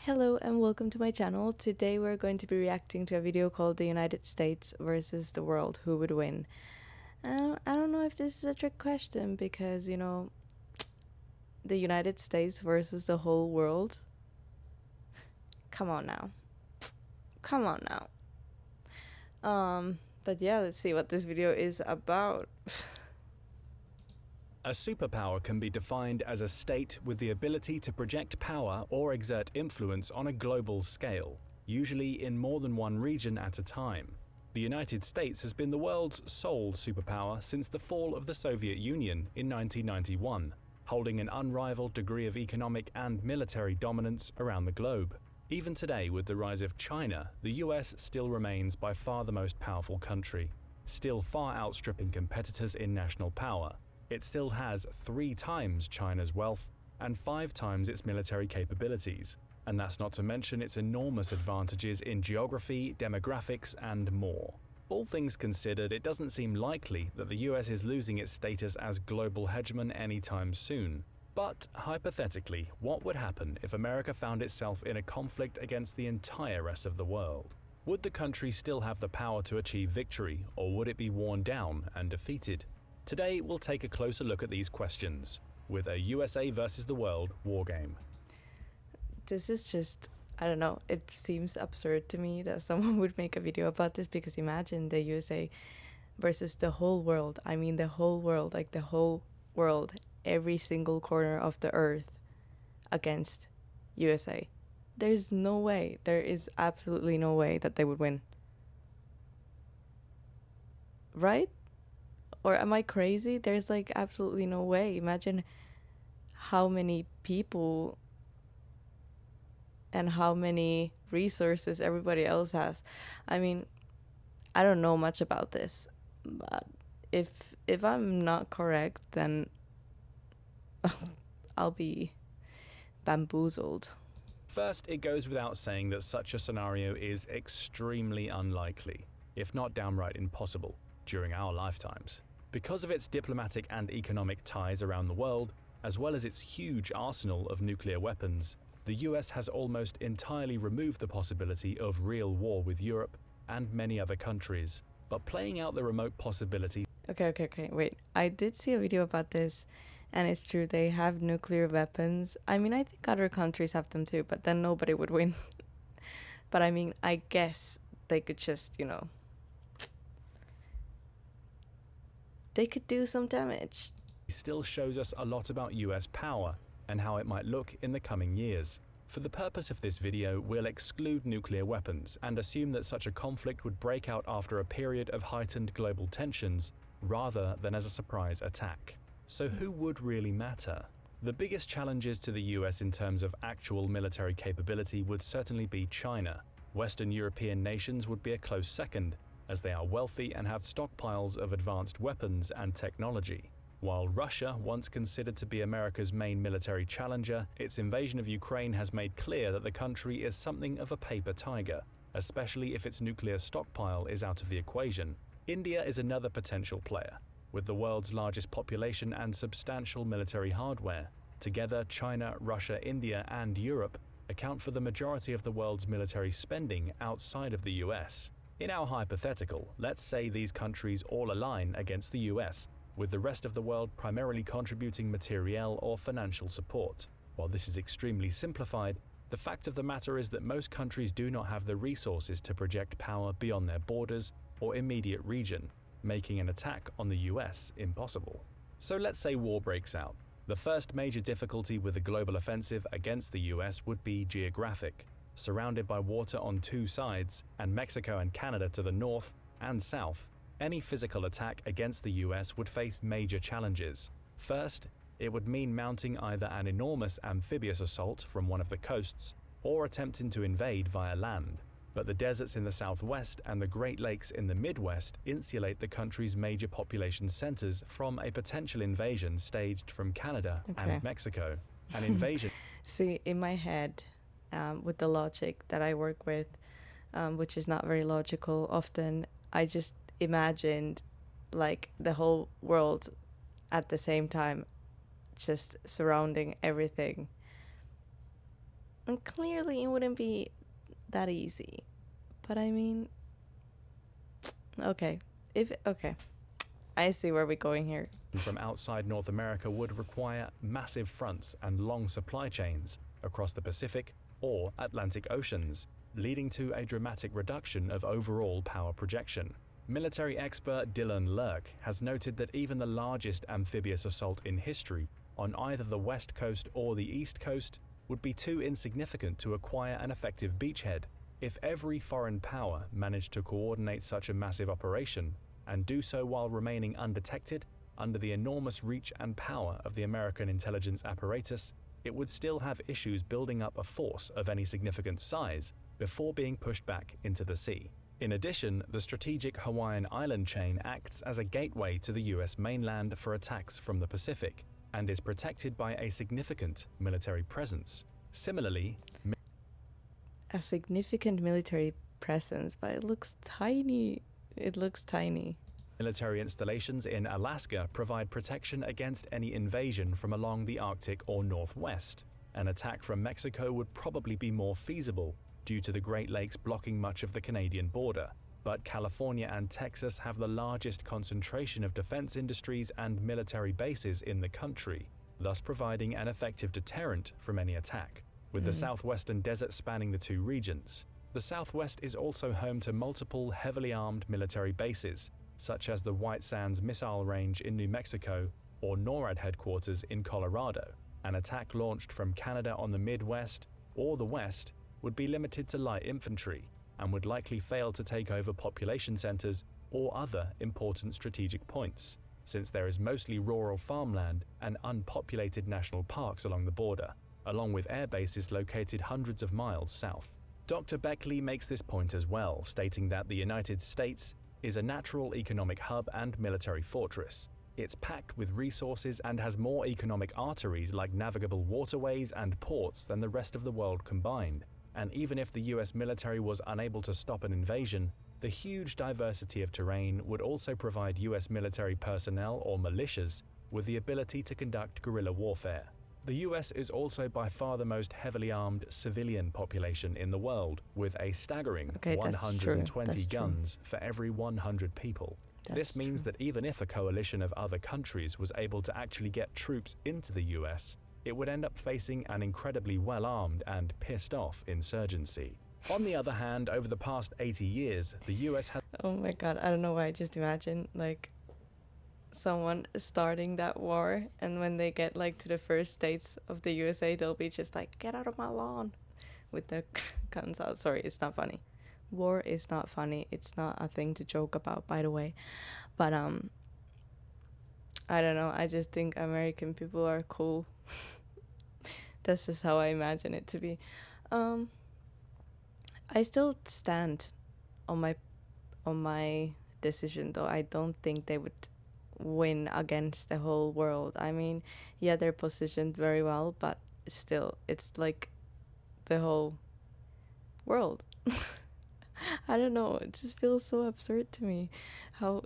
Hello and welcome to my channel. Today we're going to be reacting to a video called The United States versus the World, Who Would Win? I don't know if this is a trick question because, the United States versus the whole world. Come on now. Come on now. But yeah, let's see what this video is about. A superpower can be defined as a state with the ability to project power or exert influence on a global scale, usually in more than one region at a time. The United States has been the world's sole superpower since the fall of the Soviet Union in 1991, holding an unrivaled degree of economic and military dominance around the globe. Even today, with the rise of China, the US still remains by far the most powerful country, still far outstripping competitors in national power. It still has 3 times China's wealth and 5 times its military capabilities, and that's not to mention its enormous advantages in geography, demographics, and more. All things considered, it doesn't seem likely that the US is losing its status as global hegemon anytime soon. But hypothetically, what would happen if America found itself in a conflict against the entire rest of the world? Would the country still have the power to achieve victory, or would it be worn down and defeated? Today, we'll take a closer look at these questions with a USA versus the world wargame. This is just, I don't know, it seems absurd to me that someone would make a video about this because imagine the USA versus the whole world. I mean the whole world, like the whole world, every single corner of the earth against USA. There's no way, there is absolutely no way that they would win. Right? Or am I crazy? There's like absolutely no way. Imagine how many people and how many resources everybody else has. I mean, I don't know much about this, but if I'm not correct, then I'll be bamboozled. First, it goes without saying that such a scenario is extremely unlikely, if not downright impossible, during our lifetimes. Because of its diplomatic and economic ties around the world, as well as its huge arsenal of nuclear weapons, the US has almost entirely removed the possibility of real war with Europe and many other countries. But playing out the remote possibility. Okay, wait. I did see a video about this, and it's true, they have nuclear weapons. I mean, I think other countries have them too, but then nobody would win. But I mean, I guess they could just, they could do some damage. Still shows us a lot about US power and how it might look in the coming years. For the purpose of this video, we'll exclude nuclear weapons and assume that such a conflict would break out after a period of heightened global tensions rather than as a surprise attack. So who would really matter? The biggest challenges to the US in terms of actual military capability would certainly be China. Western European nations would be a close second, as they are wealthy and have stockpiles of advanced weapons and technology. While Russia, once considered to be America's main military challenger, its invasion of Ukraine has made clear that the country is something of a paper tiger, especially if its nuclear stockpile is out of the equation. India is another potential player, with the world's largest population and substantial military hardware. Together, China, Russia, India, and Europe account for the majority of the world's military spending outside of the US. In our hypothetical, let's say these countries all align against the US, with the rest of the world primarily contributing materiel or financial support. While this is extremely simplified, the fact of the matter is that most countries do not have the resources to project power beyond their borders or immediate region, making an attack on the US impossible. So let's say war breaks out. The first major difficulty with a global offensive against the US would be geographic. Surrounded by water on 2 sides, and Mexico and Canada to the north and south, any physical attack against the US would face major challenges. First, it would mean mounting either an enormous amphibious assault from one of the coasts or attempting to invade via land. But the deserts in the southwest and the Great Lakes in the Midwest insulate the country's major population centers from a potential invasion staged from Canada and Mexico. An invasion. See, in my head, with the logic that I work with, which is not very logical often, I just imagined like the whole world at the same time, just surrounding everything. And clearly it wouldn't be that easy. But I mean, okay. Okay. I see where we're going here. From outside North America would require massive fronts and long supply chains across the Pacific or Atlantic Oceans, leading to a dramatic reduction of overall power projection. Military expert Dylan Lurk has noted that even the largest amphibious assault in history on either the west coast or the east coast would be too insignificant to acquire an effective beachhead. If every foreign power managed to coordinate such a massive operation and do so while remaining undetected under the enormous reach and power of the American intelligence apparatus, it would still have issues building up a force of any significant size before being pushed back into the sea. In addition, the strategic Hawaiian island chain acts as a gateway to the US mainland for attacks from the Pacific and is protected by a significant military presence. Similarly, a significant military presence, but it looks tiny. It looks tiny. Military installations in Alaska provide protection against any invasion from along the Arctic or Northwest. An attack from Mexico would probably be more feasible due to the Great Lakes blocking much of the Canadian border. But California and Texas have the largest concentration of defense industries and military bases in the country, thus providing an effective deterrent from any attack. With the southwestern desert spanning the two regions, the Southwest is also home to multiple heavily armed military bases, such as the White Sands Missile Range in New Mexico or NORAD headquarters in Colorado. An attack launched from Canada on the Midwest or the West would be limited to light infantry and would likely fail to take over population centers or other important strategic points, since there is mostly rural farmland and unpopulated national parks along the border, along with air bases located hundreds of miles south. Dr. Beckley makes this point as well, stating that the United States is a natural economic hub and military fortress. It's packed with resources and has more economic arteries like navigable waterways and ports than the rest of the world combined. And even if the US military was unable to stop an invasion, the huge diversity of terrain would also provide US military personnel or militias with the ability to conduct guerrilla warfare. The US is also by far the most heavily armed civilian population in the world, with a staggering 120 guns for every 100 people. This means that even if a coalition of other countries was able to actually get troops into the US, it would end up facing an incredibly well-armed and pissed-off insurgency. On the other hand, over the past 80 years, the US has... Oh my god, I don't know why I just imagine, like, someone starting that war, and when they get like to the first states of the USA, they'll be just like, get out of my lawn with the guns out. Sorry, it's not funny. War is not funny. It's not a thing to joke about, by the way. But I don't know, I just think American people are cool. That's just how I imagine it to be. I still stand on my decision, though. I don't think they would win against the whole world. I mean, yeah, they're positioned very well, but still, it's like the whole world. I don't know, it just feels so absurd to me. How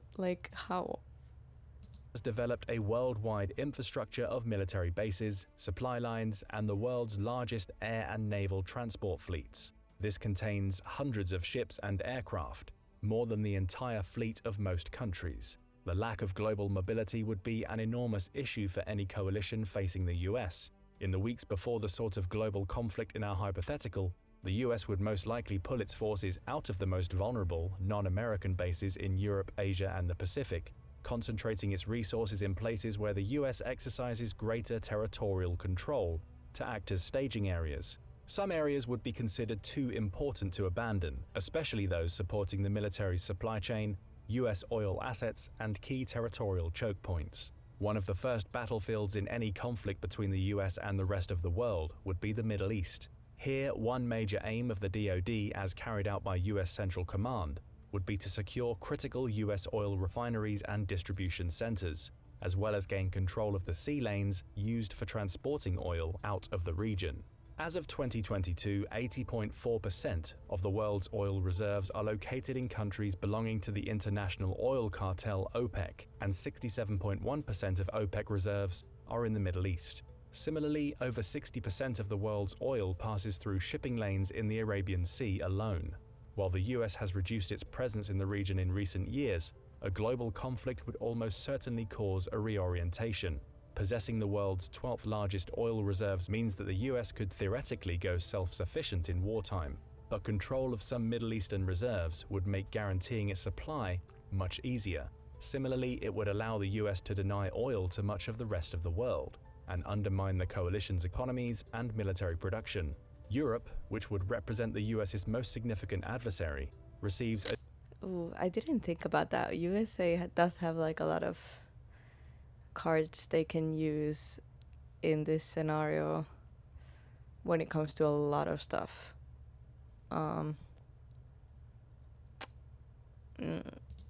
has developed a worldwide infrastructure of military bases, supply lines, and the world's largest air and naval transport fleets. This contains hundreds of ships and aircraft, more than the entire fleet of most countries. The lack of global mobility would be an enormous issue for any coalition facing the US. In the weeks before the sort of global conflict in our hypothetical, the US would most likely pull its forces out of the most vulnerable, non-American bases in Europe, Asia, and the Pacific, concentrating its resources in places where the US exercises greater territorial control to act as staging areas. Some areas would be considered too important to abandon, especially those supporting the military's supply chain, US oil assets, and key territorial choke points. One of the first battlefields in any conflict between the US and the rest of the world would be the Middle East. Here, one major aim of the DoD, as carried out by US Central Command, would be to secure critical US oil refineries and distribution centers, as well as gain control of the sea lanes used for transporting oil out of the region. As of 2022, 80.4% of the world's oil reserves are located in countries belonging to the international oil cartel OPEC, and 67.1% of OPEC reserves are in the Middle East. Similarly, over 60% of the world's oil passes through shipping lanes in the Arabian Sea alone. While the US has reduced its presence in the region in recent years, a global conflict would almost certainly cause a reorientation. Possessing the world's 12th largest oil reserves means that the US could theoretically go self-sufficient in wartime, but control of some Middle Eastern reserves would make guaranteeing its supply much easier. Similarly, it would allow the US to deny oil to much of the rest of the world and undermine the coalition's economies and military production. Europe, which would represent the US's most significant adversary, receives a Ooh, I didn't think about that. Does have like a lot of cards they can use in this scenario when it comes to a lot of stuff. Mm,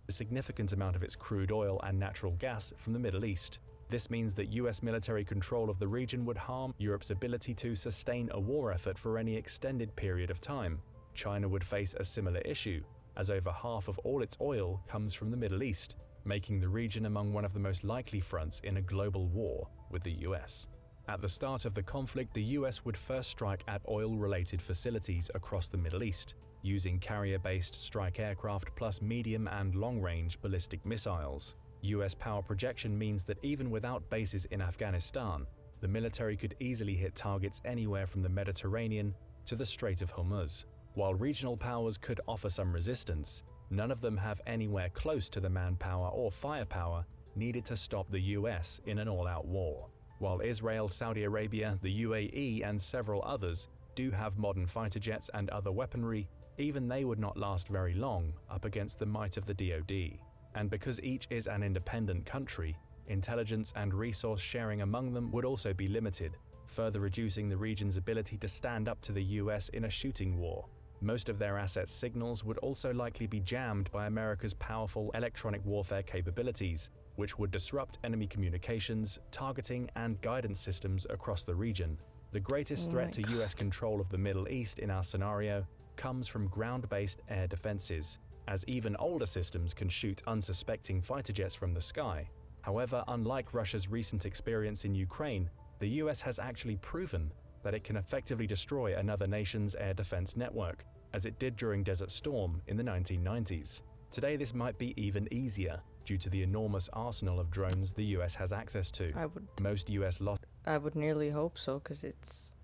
a significant amount of its crude oil and natural gas from the Middle East. This means that US military control of the region would harm Europe's ability to sustain a war effort for any extended period of time. China would face a similar issue, as over half of all its oil comes from the Middle East, making the region among one of the most likely fronts in a global war with the US. At the start of the conflict, the US would first strike at oil-related facilities across the Middle East, using carrier-based strike aircraft plus medium and long-range ballistic missiles. US power projection means that even without bases in Afghanistan, the military could easily hit targets anywhere from the Mediterranean to the Strait of Hormuz. While regional powers could offer some resistance, none of them have anywhere close to the manpower or firepower needed to stop the US in an all-out war. While Israel, Saudi Arabia, the UAE, and several others do have modern fighter jets and other weaponry, even they would not last very long up against the might of the DoD. And because each is an independent country, intelligence and resource sharing among them would also be limited, further reducing the region's ability to stand up to the US in a shooting war. Most of their assets' signals would also likely be jammed by America's powerful electronic warfare capabilities, which would disrupt enemy communications, targeting, and guidance systems across the region. The greatest threat to US control of the Middle East in our scenario comes from ground-based air defenses, as even older systems can shoot unsuspecting fighter jets from the sky. However, unlike Russia's recent experience in Ukraine, the US has actually proven that it can effectively destroy another nation's air defense network, as it did during Desert Storm in the 1990s. Today, this might be even easier due to the enormous arsenal of drones the US has access to. Most US I would nearly hope so, because it's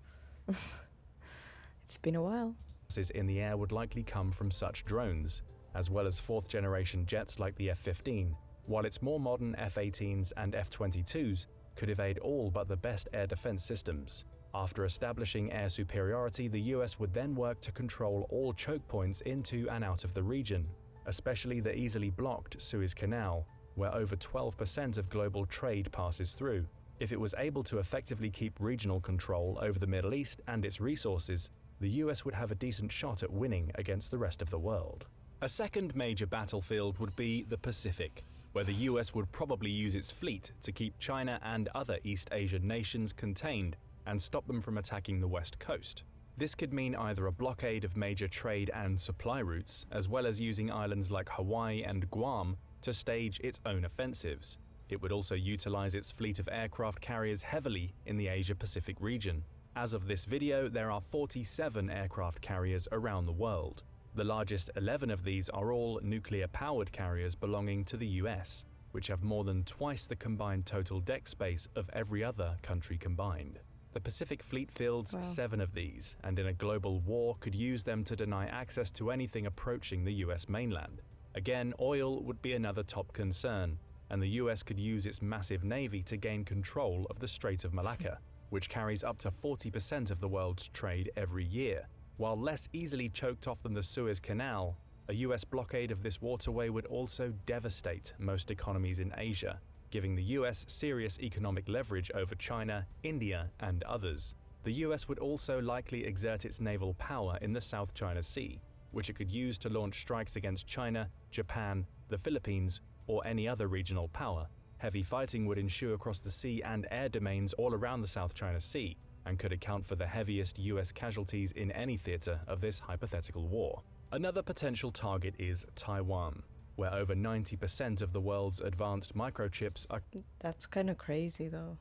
it's been a while. Losses in the air would likely come from such drones, as well as fourth-generation jets like the F-15, while its more modern F-18s and F-22s could evade all but the best air defense systems. After establishing air superiority, the US would then work to control all choke points into and out of the region, especially the easily blocked Suez Canal, where over 12% of global trade passes through. If it was able to effectively keep regional control over the Middle East and its resources, the US would have a decent shot at winning against the rest of the world. A second major battlefield would be the Pacific, where the US would probably use its fleet to keep China and other East Asian nations contained and stop them from attacking the West Coast. This could mean either a blockade of major trade and supply routes, as well as using islands like Hawaii and Guam to stage its own offensives. It would also utilize its fleet of aircraft carriers heavily in the Asia-Pacific region. As of this video, there are 47 aircraft carriers around the world. The largest 11 of these are all nuclear-powered carriers belonging to the US, which have more than twice the combined total deck space of every other country combined. The Pacific Fleet fields 7 of these, and in a global war could use them to deny access to anything approaching the US mainland. Again, oil would be another top concern, and the US could use its massive navy to gain control of the Strait of Malacca, which carries up to 40% of the world's trade every year. While less easily choked off than the Suez Canal, a US blockade of this waterway would also devastate most economies in Asia, giving the US serious economic leverage over China, India, and others. The US would also likely exert its naval power in the South China Sea, which it could use to launch strikes against China, Japan, the Philippines, or any other regional power. Heavy fighting would ensue across the sea and air domains all around the South China Sea, and could account for the heaviest US casualties in any theater of this hypothetical war. Another potential target is Taiwan, where over 90% of the world's advanced microchips are... That's kind of crazy though.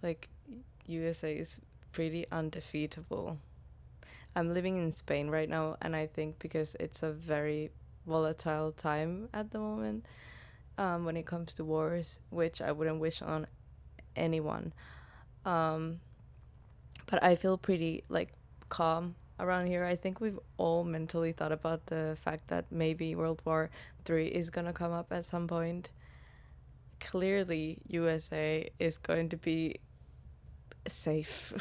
Like, USA is pretty undefeatable. I'm living in Spain right now, and I think because it's a very volatile time at the moment, when it comes to wars, which I wouldn't wish on anyone. Um, but I feel pretty like calm around here. I think we've all mentally thought about the fact that maybe World War III is gonna come up at some point. Clearly, USA is going to be safe.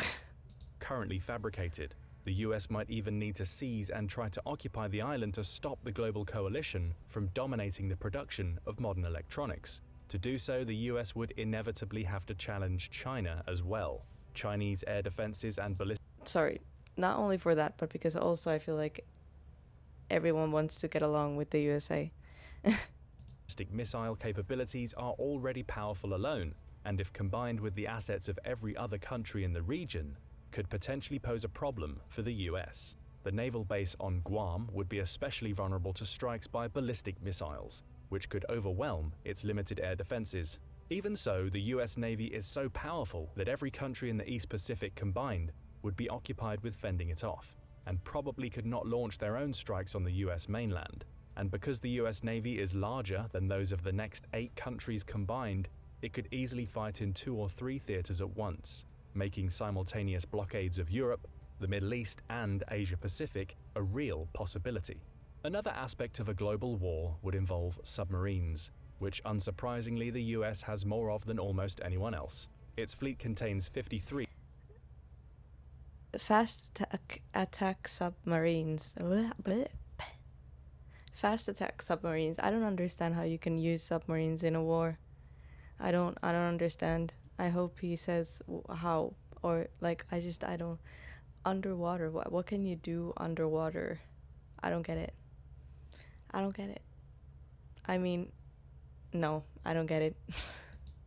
Currently fabricated. The US might even need to seize and try to occupy the island to stop the global coalition from dominating the production of modern electronics. To do so, the US would inevitably have to challenge China as well. Chinese air defenses and ballistic Sorry, not only for that, but because also I feel like everyone wants to get along with the USA. missile capabilities are already powerful alone, and if combined with the assets of every other country in the region, could potentially pose a problem for the US. The naval base on Guam would be especially vulnerable to strikes by ballistic missiles, which could overwhelm its limited air defenses. Even so, the US Navy is so powerful that every country in the East Pacific combined would be occupied with fending it off, and probably could not launch their own strikes on the US mainland. And because the US Navy is larger than those of the next 8 countries combined, it could easily fight in 2 or 3 theaters at once, making simultaneous blockades of Europe, the Middle East, and Asia Pacific a real possibility. Another aspect of a global war would involve submarines, which unsurprisingly the US has more of than almost anyone else. Its fleet contains 53 Fast attack submarines. Fast attack submarines. I don't understand how you can use submarines in a war. I don't understand. I hope he says how, or like I don't. Underwater. What can you do underwater? I don't get it. I mean, no, I don't get it.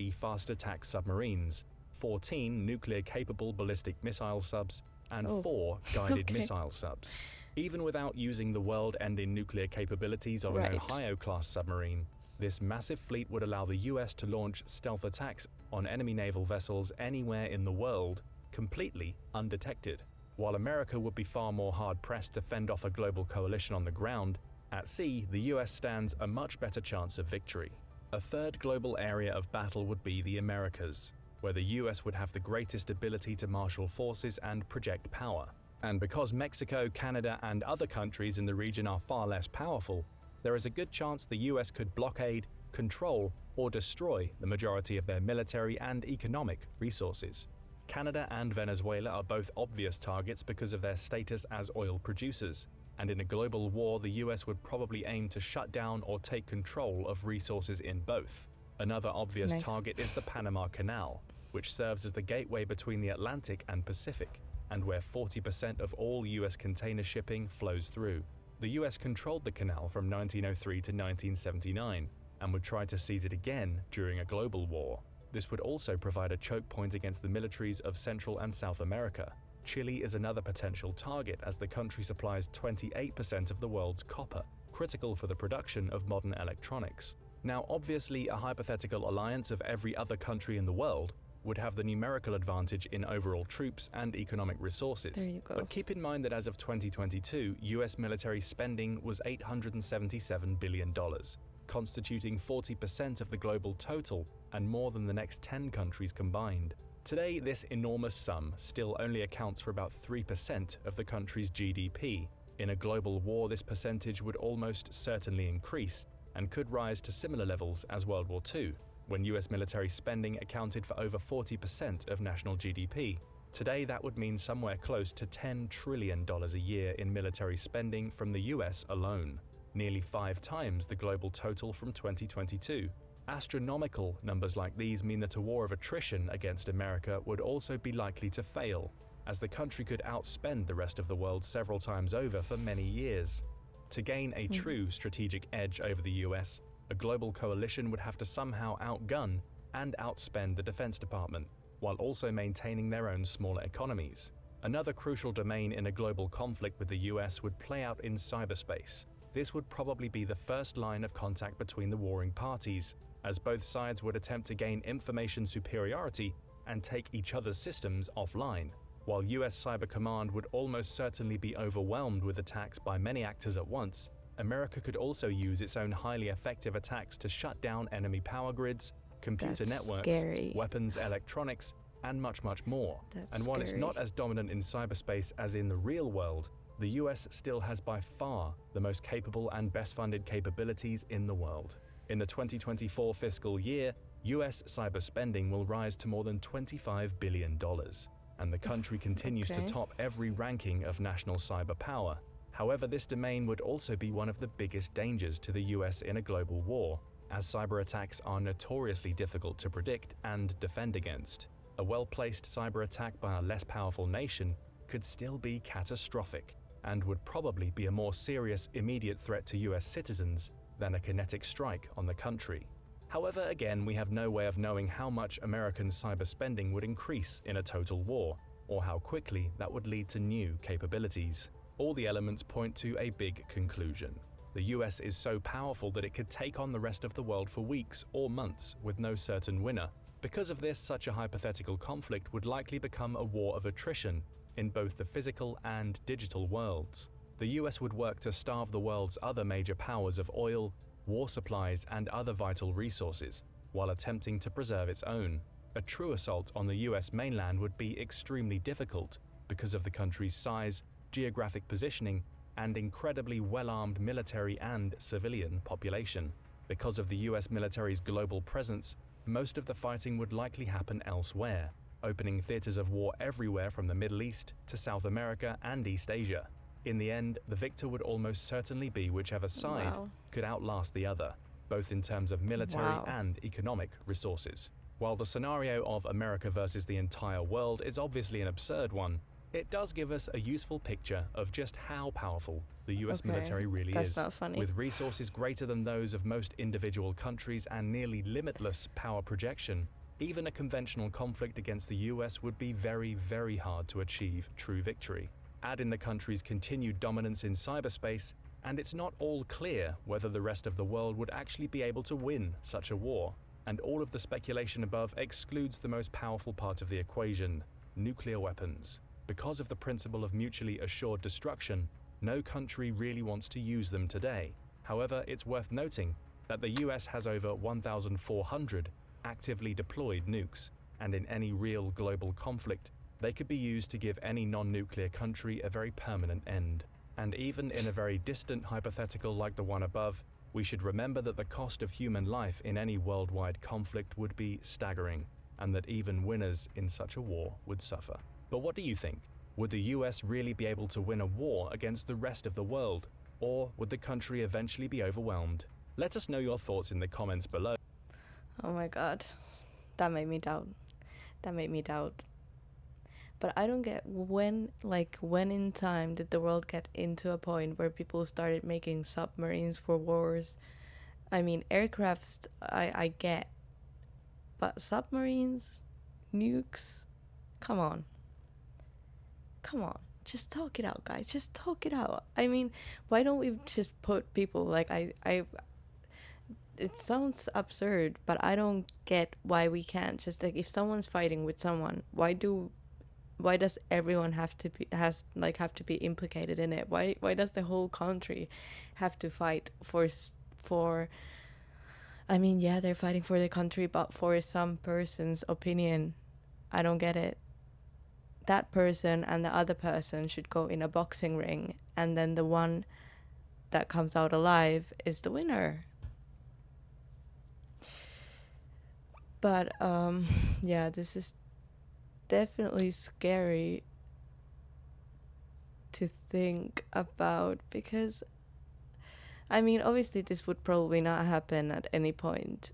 fast attack submarines, 14 nuclear-capable ballistic missile subs, and 4 guided missile subs. Even without using the world-ending nuclear capabilities of an Ohio-class submarine, this massive fleet would allow the US to launch stealth attacks on enemy naval vessels anywhere in the world, completely undetected. While America would be far more hard-pressed to fend off a global coalition on the ground, at sea, the US stands a much better chance of victory. A third global area of battle would be the Americas, where the US would have the greatest ability to marshal forces and project power. And because Mexico, Canada, and other countries in the region are far less powerful, there is a good chance the US could blockade, control, or destroy the majority of their military and economic resources. Canada and Venezuela are both obvious targets because of their status as oil producers, and in a global war, the US would probably aim to shut down or take control of resources in both. Another obvious target is the Panama Canal, which serves as the gateway between the Atlantic and Pacific, and where 40% of all US container shipping flows through. The US controlled the canal from 1903 to 1979, and would try to seize it again during a global war. This would also provide a choke point against the militaries of Central and South America. Chile is another potential target, as the country supplies 28% of the world's copper, critical for the production of modern electronics. Now, obviously, a hypothetical alliance of every other country in the world would have the numerical advantage in overall troops and economic resources. There you go. But keep in mind that as of 2022, US military spending was $877 billion, constituting 40% of the global total and more than the next 10 countries combined. Today, this enormous sum still only accounts for about 3% of the country's GDP. In a global war, this percentage would almost certainly increase and could rise to similar levels as World War II, when US military spending accounted for over 40% of national GDP. Today, that would mean somewhere close to $10 trillion a year in military spending from the US alone, nearly 5 times the global total from 2022. Astronomical numbers like these mean that a war of attrition against America would also be likely to fail, as the country could outspend the rest of the world several times over for many years. To gain a true strategic edge over the US, a global coalition would have to somehow outgun and outspend the Defense Department, while also maintaining their own smaller economies. Another crucial domain in a global conflict with the US would play out in cyberspace. This would probably be the first line of contact between the warring parties, as both sides would attempt to gain information superiority and take each other's systems offline. While US Cyber Command would almost certainly be overwhelmed with attacks by many actors at once, America could also use its own highly effective attacks to shut down enemy power grids, computer That's networks, scary. weapons, electronics, and much, much more. That's And while it's scary. not as dominant in cyberspace as in the real world, the US still has by far the most capable and best-funded capabilities in the world. In the 2024 fiscal year, US cyber spending will rise to more than $25 billion, and the country continues to Okay. top every ranking of national cyber power. However, this domain would also be one of the biggest dangers to the US in a global war, as cyber attacks are notoriously difficult to predict and defend against. A well-placed cyber attack by a less powerful nation could still be catastrophic, and would probably be a more serious immediate threat to US citizens than a kinetic strike on the country. However, again, we have no way of knowing how much American cyber spending would increase in a total war, or how quickly that would lead to new capabilities. All the elements point to a big conclusion. The US is so powerful that it could take on the rest of the world for weeks or months with no certain winner. Because of this, such a hypothetical conflict would likely become a war of attrition in both the physical and digital worlds. The US would work to starve the world's other major powers of oil, war supplies, and other vital resources, while attempting to preserve its own. A true assault on the US mainland would be extremely difficult because of the country's size, geographic positioning, and incredibly well-armed military and civilian population. Because of the US military's global presence, most of the fighting would likely happen elsewhere, opening theaters of war everywhere from the Middle East to South America and East Asia. In the end, the victor would almost certainly be whichever side Wow. could outlast the other, both in terms of military Wow. and economic resources. While the scenario of America versus the entire world is obviously an absurd one, it does give us a useful picture of just how powerful the US Okay, military really that's is. not funny. With resources greater than those of most individual countries and nearly limitless power projection, even a conventional conflict against the US would be very, very hard to achieve true victory. Add in the country's continued dominance in cyberspace, and it's not all clear whether the rest of the world would actually be able to win such a war. And all of the speculation above excludes the most powerful part of the equation: nuclear weapons. Because of the principle of mutually assured destruction, no country really wants to use them today. However, it's worth noting that the US has over 1,400 actively deployed nukes, and in any real global conflict, they could be used to give any non-nuclear country a very permanent end. And even in a very distant hypothetical like the one above, we should remember that the cost of human life in any worldwide conflict would be staggering, and that even winners in such a war would suffer. But what do you think? Would the US really be able to win a war against the rest of the world? Or would the country eventually be overwhelmed? Let us know your thoughts in the comments below. Oh my god. That made me doubt. That made me doubt. But I don't get when in time did the world get into a point where people started making submarines for wars? I mean, aircrafts, I get. But submarines? Nukes? Come on. Come on. Just talk it out, guys. Just talk it out. I mean, why don't we just put people like it sounds absurd, but I don't get why we can't just like if someone's fighting with someone, why does everyone have to be implicated in it? Why does the whole country have to fight for I mean, yeah, they're fighting for the country, but for some person's opinion. I don't get it. That person and the other person should go in a boxing ring, and then the one that comes out alive is the winner. But yeah, this is definitely scary to think about, because I mean, obviously this would probably not happen at any point,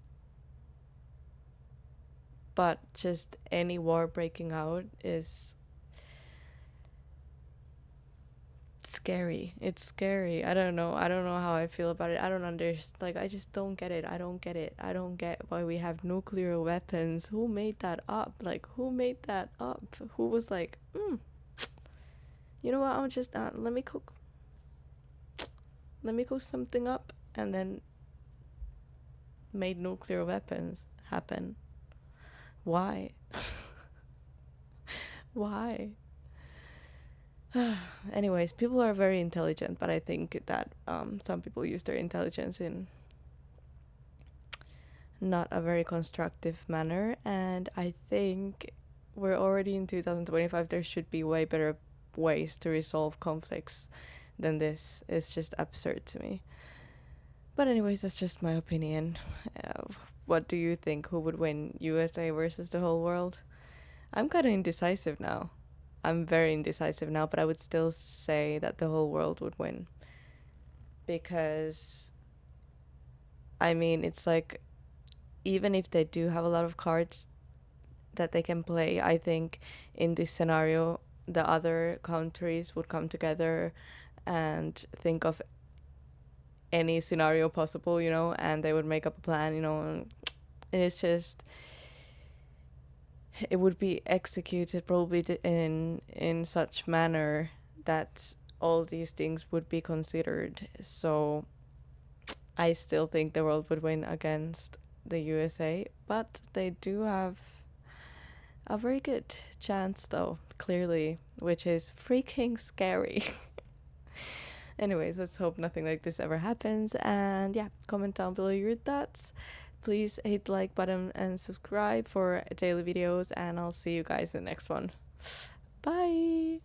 but just any war breaking out is scary. It's scary. I don't know how I feel about it. I don't understand. I just don't get it. I don't get why we have nuclear weapons. Who made that up? Who made that up? Who was like, you know what, I'll just let me cook something up, and then made nuclear weapons happen. Why? Why? Anyways, people are very intelligent, but I think that some people use their intelligence in not a very constructive manner, and I think we're already in 2025. There should be way better ways to resolve conflicts than this. It's just absurd to me. But anyways, that's just my opinion. What do you think? Who would win, USA versus the whole world? I'm kind of indecisive now. I'm very indecisive now, but I would still say that the whole world would win. Because, I mean, it's like, even if they do have a lot of cards that they can play, I think in this scenario, the other countries would come together and think of any scenario possible, you know, and they would make up a plan, you know, and it's just, it would be executed probably in such manner that all these things would be considered. So I still think the world would win against the USA, but they do have a very good chance though, clearly, which is freaking scary. Anyways, let's hope nothing like this ever happens, and yeah, comment down below your thoughts. Please hit the like button and subscribe for daily videos, and I'll see you guys in the next one. Bye!